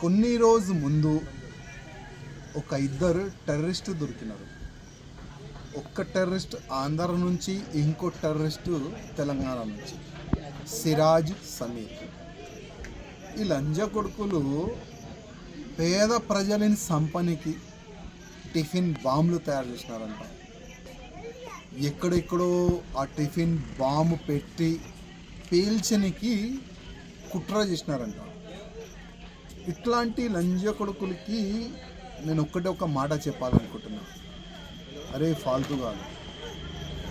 కొన్ని రోజు ముందు ఒక ఇద్దరు టెర్రరిస్ట్ దొరికినారు. ఒక్క టెర్రరిస్ట్ ఆంధ్ర నుంచి, ఇంకో టెర్రరిస్ట్ తెలంగాణ నుంచి, సిరాజ్ సమీర్. ఈ లంజ కొడుకులు పేద ప్రజలని సంపనికి టిఫిన్ బాంబులు తయారు చేసినారంట. ఎక్కడెక్కడో ఆ టిఫిన్ బాంబు పెట్టి పేల్చనికి కుట్ర చేసినారంట. ఇట్లాంటి లంజ కొడుకులకి నేను ఒక మాట చెప్పాలనుకుంటున్నా. అరే ఫాల్తు కాదు,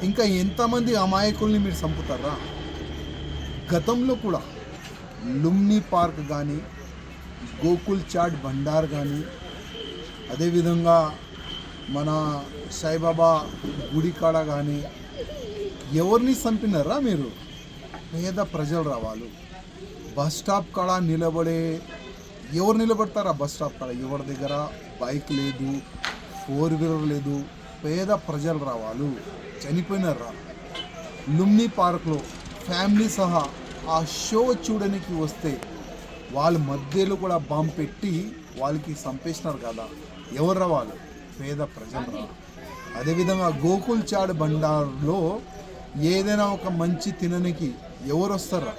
ఇంకా ఎంతమంది అమాయకుల్ని మీరు చంపుతారా? గతంలో కూడా లుమ్ని పార్క్ కానీ, గోకుల్ చాట్ బండార్ కానీ, అదేవిధంగా మన సాయిబాబా గుడి కాడ కానీ ఎవరిని చంపినారా మీరు? పేద ప్రజలు రావాలి. బస్ స్టాప్ కాడ ఎవరు నిలబడతారా? బస్ స్టాప్ కాడ ఎవరి దగ్గర బైక్ లేదు, 4 వీలర్ లేదు. పేద ప్రజలు రావాలి. చనిపోయినారా? లుమ్ని పార్క్లో ఫ్యామిలీ సహా ఆ షో చూడడానికి వస్తే వాళ్ళ మధ్యలో కూడా బాంబు పెట్టి వాళ్ళకి చంపేసినారు కదా. ఎవరు రావాలి? పేద ప్రజలు రావాలి. అదేవిధంగా గోకుల్ చాట్ బండార్లో ఏదైనా ఒక మంచి తినడానికి ఎవరు వస్తారా?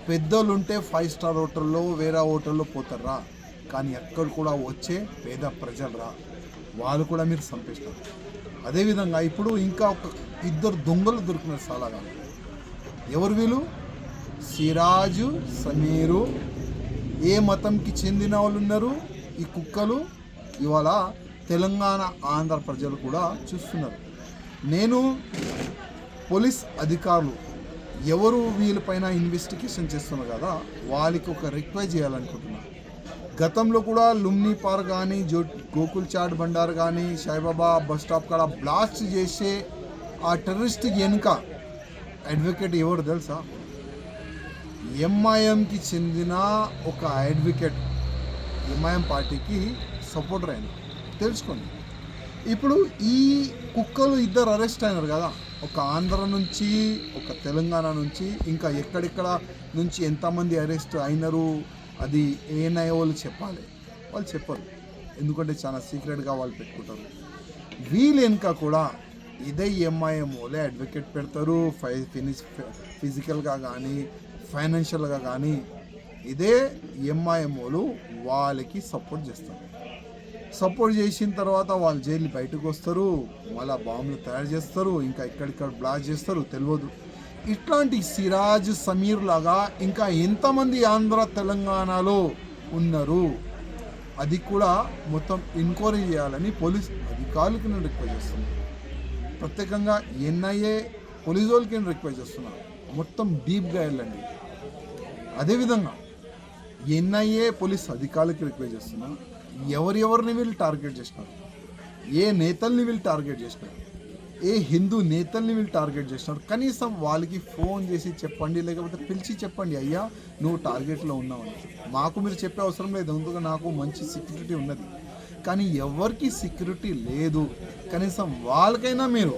పెద్దోళ్ళు ఉంటే 5 స్టార్ హోటల్లో, వేరే హోటల్లో పోతారా? కానీ ఎక్కడ కూడా వచ్చే పేద ప్రజలు రా, వాళ్ళు కూడా మీరు చంపేస్తారు. అదేవిధంగా ఇప్పుడు ఇంకా ఇద్దరు దొంగలు దొరికినారు చాలాగా. ఎవరు వీళ్ళు? సిరాజు, సమీరు. ఏ మతంకి చెందిన వాళ్ళు ఉన్నారు ఈ కుక్కలు? ఇవాళ తెలంగాణ, ఆంధ్ర ప్రజలు కూడా చూస్తున్నారు. నేను పోలీస్ అధికారులు ఎవరు వీళ్ళపైన ఇన్వెస్టిగేషన్ చేస్తున్నారు కదా, వాళ్ళకి ఒక రిక్వెస్ట్ చేయాలనుకుంటున్నా. గతంలో కూడా లుమ్ని పార్క్ కానీ, గోకుల్ చాట్ బండార్ కానీ, సాయిబాబా బస్ స్టాప్ కాడ బ్లాస్ట్ చేసే ఆ టెర్రరిస్ట్ వెనుక అడ్వకేట్ ఎవరు తెలుసా? ఎంఐఎంకి చెందిన ఒక అడ్వకేట్, ఎంఐఎం పార్టీకి సపోర్టర్ అయిన, తెలుసుకోండి. ఇప్పుడు ఈ కుక్కలు ఇద్దరు అరెస్ట్ అయినారు కదా, ఒక ఆంధ్ర నుంచి, ఒక తెలంగాణ నుంచి, ఇంకా ఎక్కడెక్కడ నుంచి ఎంతమంది అరెస్ట్ అయినారు అది ఏఎన్ఐ వాళ్ళు చెప్పాలి. వాళ్ళు చెప్పరు, ఎందుకంటే చాలా సీక్రెట్గా వాళ్ళు పెట్టుకుంటారు. వీళ్ళు వెనుక కూడా ఇదే ఎంఐఎం వాళ్ళే అడ్వకేట్ పెడతారు. ఫిజికల్గా కానీ, ఫైనాన్షియల్గా కానీ ఇదే ఎంఐఎం వాళ్ళు వాళ్ళకి సపోర్ట్ చేస్తారు. సపోర్ట్ చేసిన తర్వాత వాళ్ళు జైలు బయటకు వస్తారు, మళ్ళీ బాంబులు తయారు చేస్తారు, ఇంకా ఇక్కడిక్కడ బ్లాస్ట్ చేస్తారు, తెలియదు. ఇట్లాంటి సిరాజ్, సమీర్ లాగా ఇంకా ఎంతమంది ఆంధ్ర తెలంగాణలో ఉన్నారు అది కూడా మొత్తం ఎంక్వైరీ చేయాలని పోలీస్ అధికారులకి నేను రిక్వెస్ట్ చేస్తున్నాను. ప్రత్యేకంగా ఎన్ఐఏ పోలీసు వాళ్ళకి నేను రిక్వెస్ట్ చేస్తున్నాను, మొత్తం డీప్గా వెళ్ళండి. అదేవిధంగా ఎన్ఐఏ పోలీస్ అధికారులకి రిక్వెస్ట్ చేస్తున్నాను, ఎవరెవరిని వీళ్ళు టార్గెట్ చేసినారు, ఏ నేతల్ని వీళ్ళు టార్గెట్ చేసినారు, ఏ హిందూ నేతల్ని వీళ్ళు టార్గెట్ చేసినారు, కనీసం వాళ్ళకి ఫోన్ చేసి చెప్పండి, లేకపోతే పిలిచి చెప్పండి, అయ్యా నువ్వు టార్గెట్లో ఉన్నావని. మాకు మీరు చెప్పే అవసరం లేదు, ఎందుకంటే నాకు మంచి సెక్యూరిటీ ఉన్నది. కానీ ఎవరికి సెక్యూరిటీ లేదు, కనీసం వాళ్ళకైనా మీరు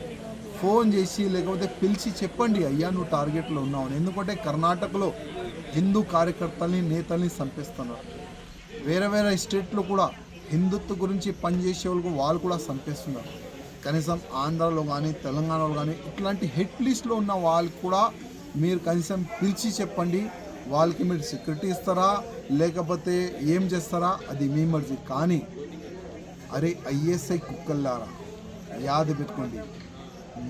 ఫోన్ చేసి లేకపోతే పిలిచి చెప్పండి, అయ్యా నువ్వు టార్గెట్లో ఉన్నావని. ఎందుకంటే కర్ణాటకలో హిందూ కార్యకర్తల్ని, నేతల్ని చంపేస్తున్నారు. వేరే వేరే స్టేట్లో కూడా హిందుత్వ గురించి పనిచేసే వాళ్ళు కూడా చంపేస్తున్నారు. కనీసం ఆంధ్రాలో కానీ, తెలంగాణలో కానీ ఇట్లాంటి హిట్ లిస్ట్లో ఉన్న వాళ్ళకి కూడా మీరు కనీసం పిలిచి చెప్పండి. వాళ్ళకి మీరు సెక్యూరిటీ ఇస్తారా లేకపోతే ఏం చేస్తారా అది మీ మర్జీ. కానీ అరే ఐఎస్ఐ కుక్కల్లారా, యాద పెట్టుకోండి,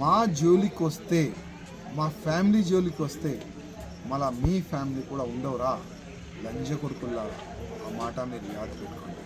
మా జోలికి వస్తే, మా ఫ్యామిలీ జోలికి వస్తే మళ్ళీ మీ ఫ్యామిలీ కూడా ఉండవురా లంజ కొడుకుల్లారా. ఆ మాట మీరు యాద పెట్టుకోండి.